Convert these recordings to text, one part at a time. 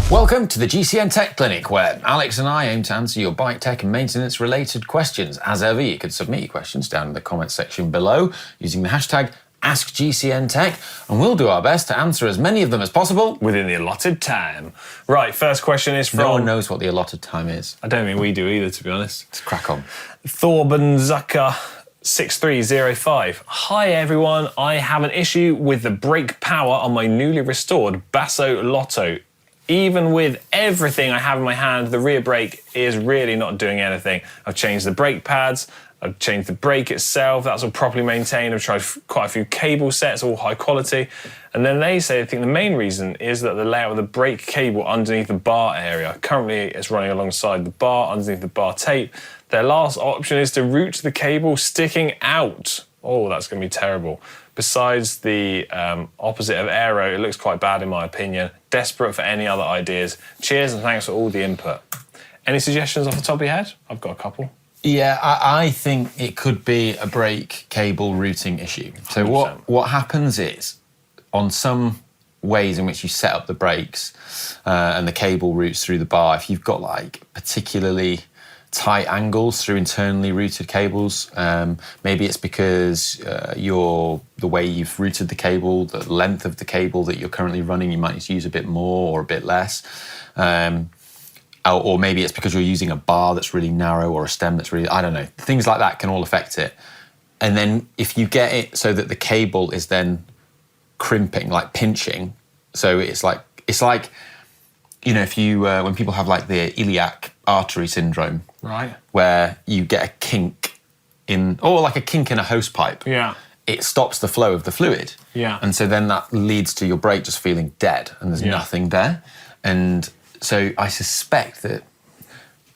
Welcome to the GCN Tech Clinic, where Alex and I aim to answer your bike tech and maintenance related questions. As ever, you can submit your questions down in the comment section below using the hashtag AskGCNTech, and we'll do our best to answer as many of them as possible within the allotted time. Right, first question is from... No one knows what the allotted time is. I don't think we do either, to be honest. Let's crack on. Thorbenzucker6305. Hi everyone, I have an issue with the brake power on my newly restored Basso Lotto. Even with everything I have in my hand, the rear brake is really not doing anything. I've changed the brake pads, I've changed the brake itself, that's all properly maintained. I've tried quite a few cable sets, all high quality. And then they say, I think the main reason is that the layout of the brake cable underneath the bar area. Currently it's running alongside the bar, underneath the bar tape. Their last option is to route the cable sticking out. Oh, that's gonna be terrible. Besides the opposite of aero, it looks quite bad in my opinion. Desperate for any other ideas. Cheers and thanks for all the input. Any suggestions off the top of your head? I've got a couple. Yeah, I think it could be a brake cable routing issue. So 100%. What happens is, on some ways in which you set up the brakes and the cable routes through the bar, if you've got like particularly tight angles through internally routed cables, maybe it's because the way you've routed the cable, the length of the cable that you're currently running, you might need to use a bit more or a bit less. Or maybe it's because you're using a bar that's really narrow or a stem that's really, I don't know. Things like that can all affect it. And then if you get it so that the cable is then crimping, like pinching, so it's like, you know, if you, when people have like the iliac artery syndrome, right, where you get a kink or like a kink in a hose pipe. Yeah. It stops the flow of the fluid. Yeah. And so then that leads to your brake just feeling dead and there's nothing there. And so I suspect that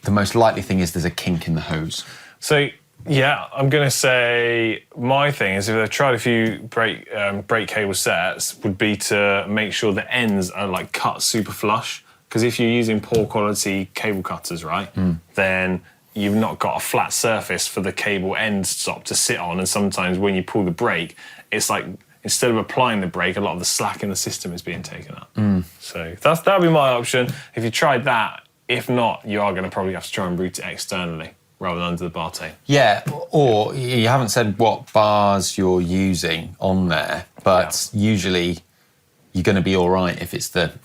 the most likely thing is there's a kink in the hose. So, yeah, I'm going to say my thing is if I've tried a few brake cable sets would be to make sure the ends are like cut super flush. Because if you're using poor quality cable cutters, right, then you've not got a flat surface for the cable end stop to sit on. And sometimes when you pull the brake, it's like, instead of applying the brake, a lot of the slack in the system is being taken up. So that'd be my option. If you tried that, if not, you are going to probably have to try and route it externally rather than under the bar tape. Yeah, or you haven't said what bars you're using on there, but usually you're going to be all right if it's like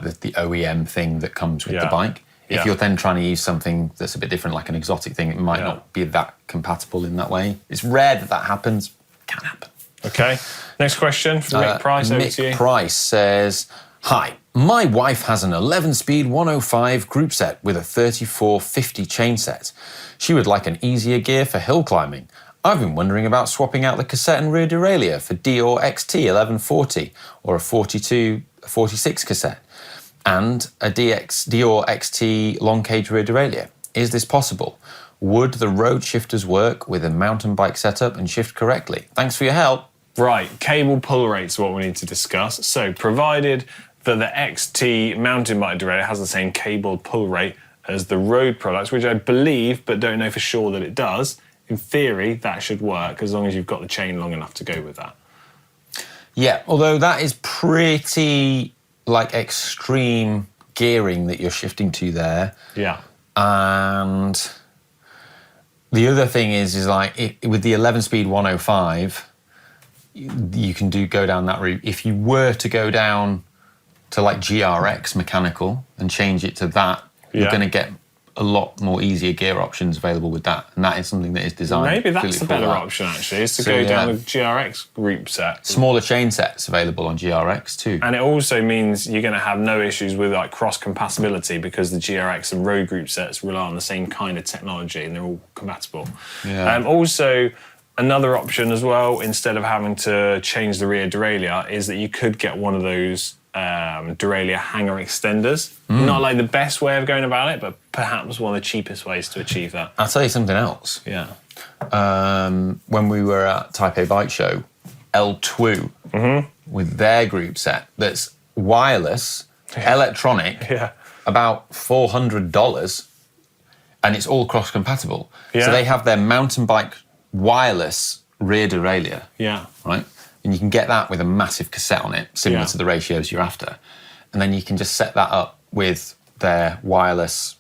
the OEM thing that comes with the bike. If you're then trying to use something that's a bit different, like an exotic thing, it might not be that compatible in that way. It's rare that happens. It can happen. Okay, next question from Mick Price, over to you. Mick Price says, hi, my wife has an 11-speed 105 group set with a 3450 chain set. She would like an easier gear for hill climbing. I've been wondering about swapping out the cassette and rear derailleur for Dior XT 1140 or a 46 cassette and a Dior XT long cage rear derailleur. Is this possible? Would the road shifters work with a mountain bike setup and shift correctly? Thanks for your help. Right, cable pull rates are what we need to discuss. So provided that the XT mountain bike derailleur has the same cable pull rate as the road products, which I believe, but don't know for sure that it does, in theory, that should work as long as you've got the chain long enough to go with that. Yeah, although that is pretty like extreme gearing that you're shifting to there. Yeah. And the other thing is like with the 11-speed 105, you can go down that route. If you were to go down to like GRX mechanical and change it to that, you're going to get a lot more easier gear options available with that. And that is something that is designed. Maybe that's the better option actually, is to go down the GRX group set. Smaller chain sets available on GRX too. And it also means you're going to have no issues with like cross compatibility because the GRX and road group sets rely on the same kind of technology and they're all compatible. Yeah. Also, another option as well, instead of having to change the rear derailleur, is that you could get one of those derailleur hanger extenders. Not like the best way of going about it, but perhaps one of the cheapest ways to achieve that. I'll tell you something else. Yeah. When we were at Taipei Bike Show, L2 with their group set that's wireless, electronic, about $400, and it's all cross compatible. So they have their mountain bike wireless rear derailleur. Right? and you can get that with a massive cassette on it, similar to the ratios you're after. And then you can just set that up with their wireless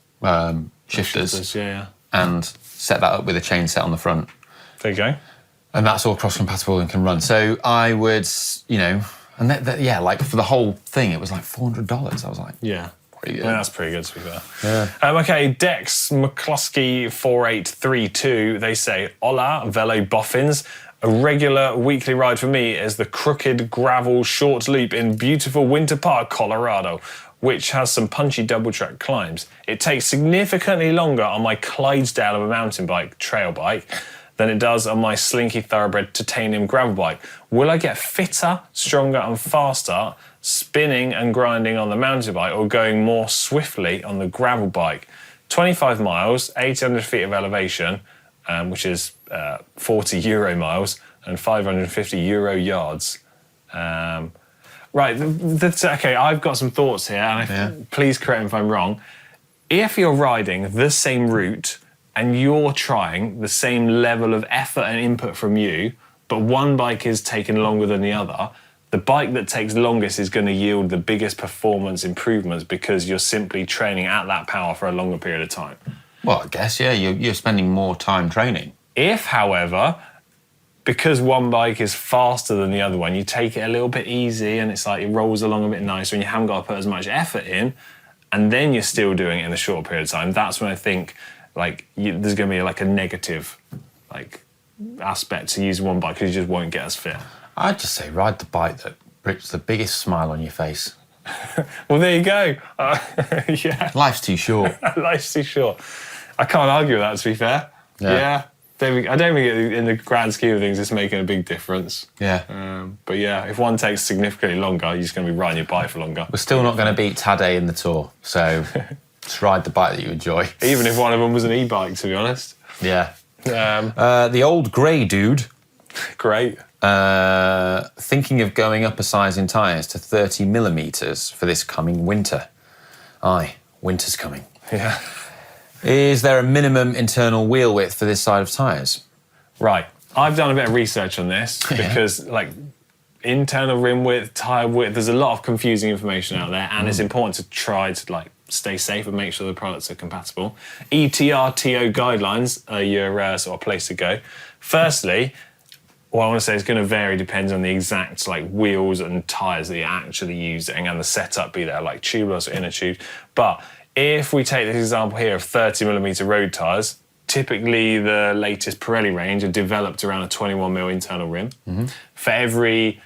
shifters Yeah. and set that up with a chain set on the front. There you go. And that's all cross-compatible and can run. So I would, and like for the whole thing, it was like $400. I was like, Yeah. pretty good. Yeah, that's pretty good, to be fair. Yeah. Okay, Dex McCluskey 4832, they say, Hola, Velo Boffins. A regular weekly ride for me is the crooked gravel short loop in beautiful Winter Park, Colorado, which has some punchy double track climbs. It takes significantly longer on my Clydesdale of a mountain bike, trail bike, than it does on my slinky thoroughbred titanium gravel bike. Will I get fitter, stronger and faster spinning and grinding on the mountain bike or going more swiftly on the gravel bike? 25 miles, 800 feet of elevation, which is 40 Euro miles and 550 Euro yards. Right, okay, I've got some thoughts here, and please correct me if I'm wrong. If you're riding the same route and you're trying the same level of effort and input from you, but one bike is taking longer than the other, the bike that takes longest is going to yield the biggest performance improvements because you're simply training at that power for a longer period of time. Well, I guess, yeah, you're spending more time training. If, however, because one bike is faster than the other one, you take it a little bit easy and it's like it rolls along a bit nicer and you haven't got to put as much effort in, and then you're still doing it in a short period of time, that's when I think there's going to be like a negative aspect to using one bike because you just won't get as fit. I'd just say ride the bike that puts the biggest smile on your face. Well, there you go. Yeah. Life's too short. Life's too short. I can't argue with that, to be fair. Yeah. I don't think in the grand scheme of things it's making a big difference. Yeah. But yeah, if one takes significantly longer, you're just going to be riding your bike for longer. We're still not going to beat Tadej in the Tour, so just ride the bike that you enjoy. Even if one of them was an e-bike, to be honest. Yeah. The old grey dude. Great. Thinking of going up a size in tyres to 30 millimetres for this coming winter. Aye, winter's coming. Yeah. Is there a minimum internal wheel width for this side of tyres? Right. I've done a bit of research on this because, internal rim width, tyre width, there's a lot of confusing information out there, and it's important to try to, stay safe and make sure the products are compatible. ETRTO guidelines are your sort of place to go. Firstly, what I want to say is going to vary, depends on the exact wheels and tyres that you're actually using and the setup, be there tubeless or inner tube. But if we take this example here of 30mm road tyres, typically the latest Pirelli range are developed around a 21mm internal rim. For every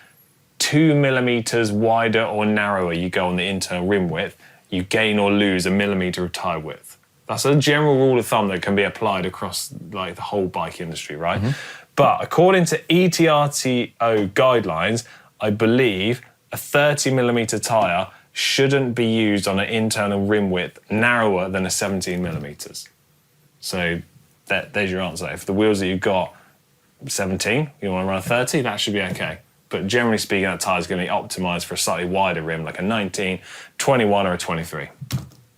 2mm wider or narrower you go on the internal rim width, you gain or lose a millimetre of tyre width. That's a general rule of thumb that can be applied across the whole bike industry, right? But according to ETRTO guidelines, I believe a 30mm tyre shouldn't be used on an internal rim width narrower than a 17mm. So there's your answer. If the wheels that you've got 17, you want to run 30, that should be okay. But generally speaking, that tyre is going to be optimised for a slightly wider rim, like a 19, 21 or a 23.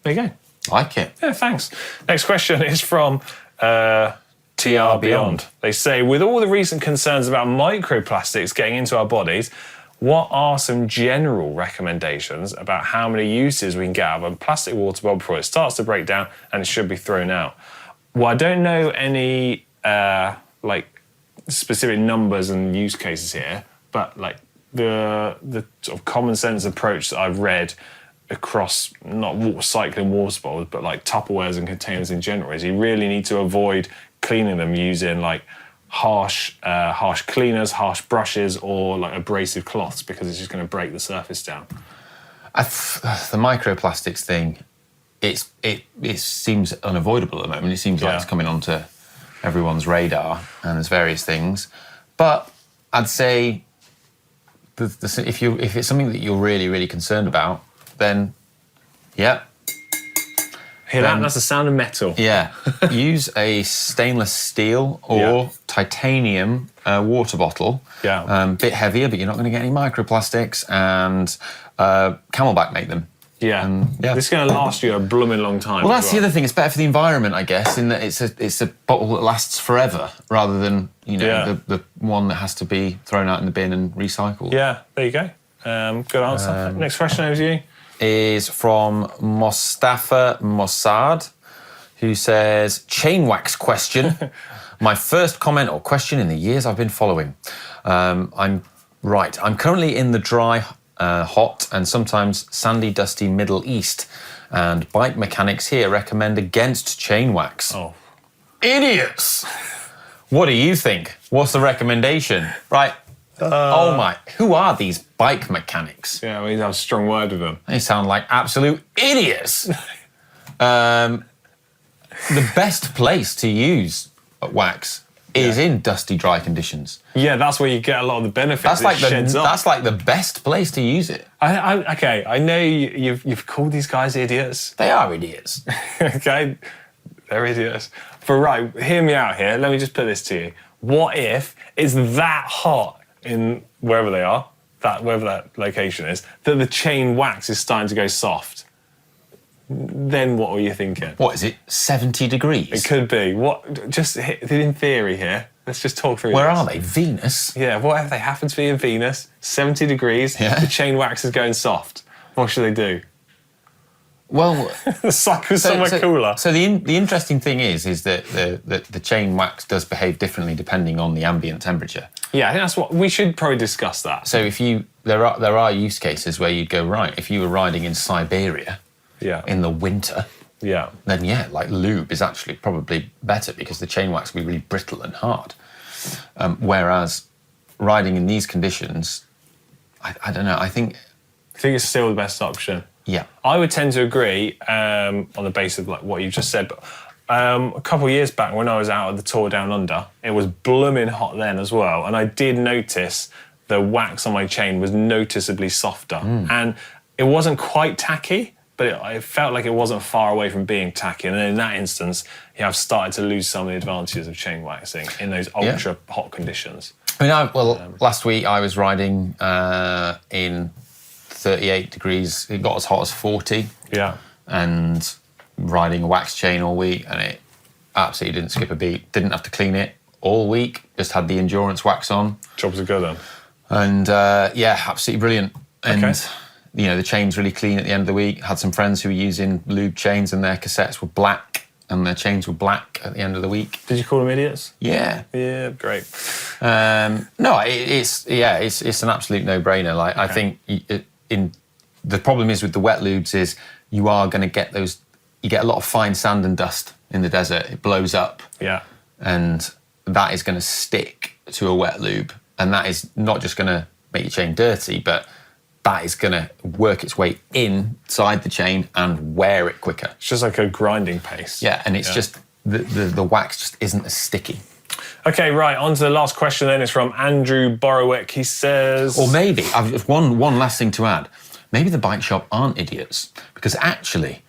There you go. Like it. Yeah, thanks. Next question is from TR Beyond. They say, with all the recent concerns about microplastics getting into our bodies, what are some general recommendations about how many uses we can get out of a plastic water bottle before it starts to break down and it should be thrown out? Well, I don't know any specific numbers and use cases here, but the sort of common sense approach that I've read across not cycling water bottles, but Tupperwares and containers in general is you really need to avoid cleaning them using harsh cleaners, harsh brushes, or abrasive cloths because it's just going to break the surface down. The microplastics thing, it seems unavoidable at the moment. It seems like it's coming onto everyone's radar, and there's various things. But I'd say if it's something that you're really, really concerned about, then yeah. Hear that? That's the sound of metal. Yeah. Use a stainless steel or titanium water bottle. Yeah. Bit heavier, but you're not going to get any microplastics. And Camelback make them. Yeah. This is going to last you a blooming long time. Well, that's the other thing. It's better for the environment, I guess, in that it's a bottle that lasts forever rather than the one that has to be thrown out in the bin and recycled. Yeah. There you go. Good answer. Next question over to you. is from Mostafa Mossad, who says, chain wax question. My first comment or question in the years I've been following. I'm currently in the dry, hot, and sometimes sandy, dusty Middle East, and bike mechanics here recommend against chain wax. Oh. Idiots! What do you think? What's the recommendation? Right. Oh my, who are these bike mechanics? Yeah, we need to have a strong word with them. They sound like absolute idiots. The best place to use wax is in dusty, dry conditions. Yeah, that's where you get a lot of the benefits. That's like the best place to use it. Okay, I know you've called these guys idiots. They are idiots. Okay, they're idiots. But right, hear me out here. Let me just put this to you. What if it's that hot in wherever they are, wherever that location is, that the chain wax is starting to go soft? Then what were you thinking? What is it, 70 degrees? It could be. What? Just in theory here, let's just talk through Where this. are they? Venus? Yeah, what if they happen to be in Venus, 70 degrees, the chain wax is going soft? What should they do? Well, Cycle somewhere cooler. So the interesting thing is that the chain wax does behave differently depending on the ambient temperature. Yeah, I think that's what we should probably discuss that. So there are use cases where you'd go, right, if you were riding in Siberia in the winter, then like lube is actually probably better because the chain wax will be really brittle and hard. Whereas riding in these conditions, I don't know, I think it's still the best option. Yeah. I would tend to agree on the basis of like what you just said, but a couple of years back when I was out at the Tour Down Under, it was blooming hot then as well, and I did notice the wax on my chain was noticeably softer, and it wasn't quite tacky, but it felt like it wasn't far away from being tacky, and then in that instance, I've started to lose some of the advantages of chain waxing in those ultra hot conditions. I mean, last week I was riding in 38 degrees, it got as hot as 40. Yeah. And riding a wax chain all week, and it absolutely didn't skip a beat. Didn't have to clean it all week, just had the endurance wax on. Jobs are good then. And absolutely brilliant. And, the chain's really clean at the end of the week. Had some friends who were using lube chains and their cassettes were black and their chains were black at the end of the week. Did you call them idiots? Yeah. Yeah, great. No, it's an absolute no-brainer. Like, I think the problem is with the wet lubes is you are going to get you get a lot of fine sand and dust in the desert. It blows up. Yeah. And that is going to stick to a wet lube. And that is not just going to make your chain dirty, but that is going to work its way inside the chain and wear it quicker. It's just like a grinding paste. Yeah, and it's just, the wax just isn't as sticky. Okay, right, on to the last question then. It's from Andrew Borowick. He says... Or maybe, I've just one last thing to add. Maybe the bike shop aren't idiots, because actually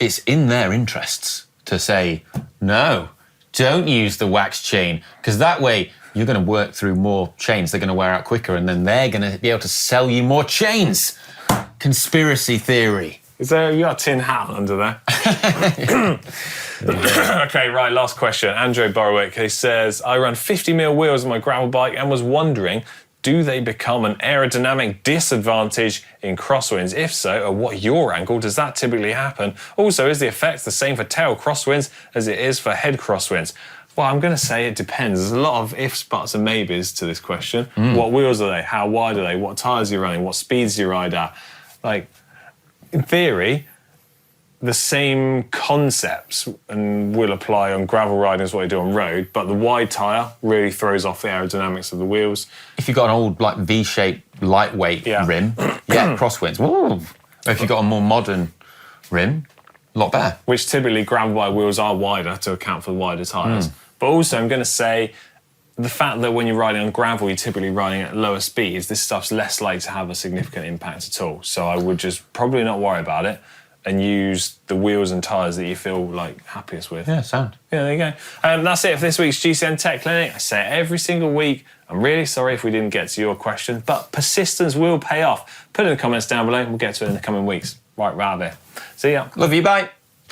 it's in their interests to say, no, don't use the wax chain, because that way you're going to work through more chains. They're going to wear out quicker, and then they're going to be able to sell you more chains. Conspiracy theory. You got a tin hat under there? Okay, right, last question. Andrew Borowick, he says, I run 50mm wheels on my gravel bike and was wondering, do they become an aerodynamic disadvantage in crosswinds? If so, at what yaw angle does that typically happen? Also, is the effect the same for tail crosswinds as it is for head crosswinds? Well, I'm going to say it depends. There's a lot of ifs, buts and maybes to this question. What wheels are they? How wide are they? What tyres are you running? What speeds do you ride at? Like, in theory, the same concepts and will apply on gravel riding as what they do on road, but the wide tyre really throws off the aerodynamics of the wheels. If you've got an old like V-shaped lightweight rim, crosswinds. Woo! If you've got a more modern rim, a lot better. Which typically gravel bike wheels are wider to account for the wider tyres. But also I'm going to say the fact that when you're riding on gravel, you're typically riding at lower speeds, this stuff's less likely to have a significant impact at all. So I would just probably not worry about it and use the wheels and tyres that you feel like happiest with. Yeah, sound. Yeah, there you go. That's it for this week's GCN Tech Clinic. I say it every single week. I'm really sorry if we didn't get to your question, but persistence will pay off. Put it in the comments down below and we'll get to it in the coming weeks. Right, there. See ya. Love you, bye.